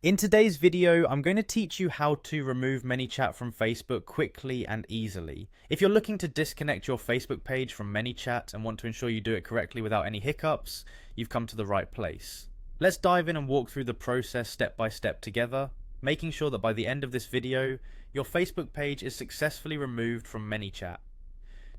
In today's video, I'm going to teach you how to remove Manychat from Facebook quickly and easily. If you're looking to disconnect your Facebook page from Manychat and want to ensure you do it correctly without any hiccups, you've come to the right place. Let's dive in and walk through the process step by step together, making sure that by the end of this video, your Facebook page is successfully removed from Manychat.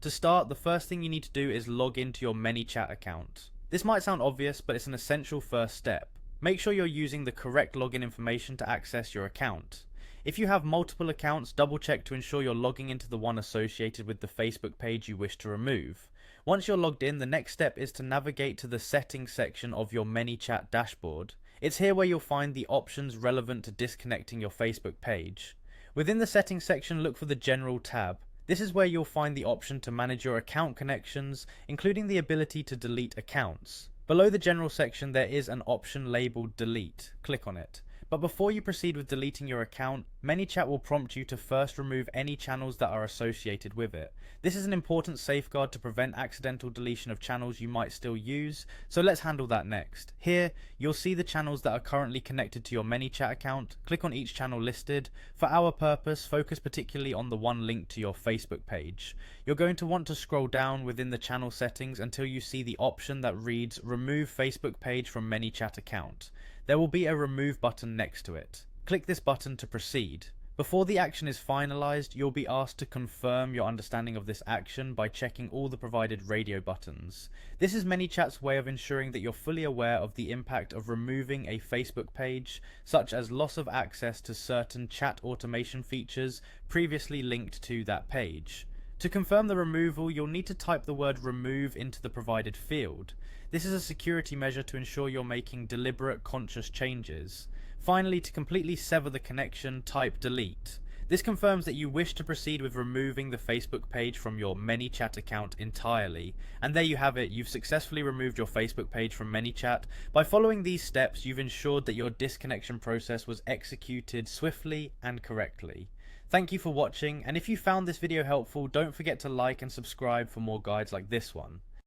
To start, the first thing you need to do is log into your Manychat account. This might sound obvious, but it's an essential first step. Make sure you're using the correct login information to access your account. If you have multiple accounts, double check to ensure you're logging into the one associated with the Facebook page you wish to remove. Once you're logged in, the next step is to navigate to the settings section of your Manychat dashboard. It's here where you'll find the options relevant to disconnecting your Facebook page. Within the settings section, look for the General tab. This is where you'll find the option to manage your account connections, including the ability to delete accounts. Below the general section, there is an option labeled delete. Click on it. But before you proceed with deleting your account, Manychat will prompt you to first remove any channels that are associated with it. This is an important safeguard to prevent accidental deletion of channels you might still use, so let's handle that next. Here, you'll see the channels that are currently connected to your Manychat account. Click on each channel listed. For our purpose, focus particularly on the one linked to your Facebook page. You're going to want to scroll down within the channel settings until you see the option that reads Remove Facebook page from Manychat account. There will be a remove button next to it. Click this button to proceed. Before the action is finalized, you'll be asked to confirm your understanding of this action by checking all the provided radio buttons. This is Manychat's way of ensuring that you're fully aware of the impact of removing a Facebook page, such as loss of access to certain chat automation features previously linked to that page. To confirm the removal, you'll need to type the word remove into the provided field. This is a security measure to ensure you're making deliberate, conscious changes. Finally, to completely sever the connection, type delete. This confirms that you wish to proceed with removing the Facebook page from your Manychat account entirely. And there you have it, you've successfully removed your Facebook page from Manychat. By following these steps, you've ensured that your disconnection process was executed swiftly and correctly. Thank you for watching, and if you found this video helpful, don't forget to like and subscribe for more guides like this one.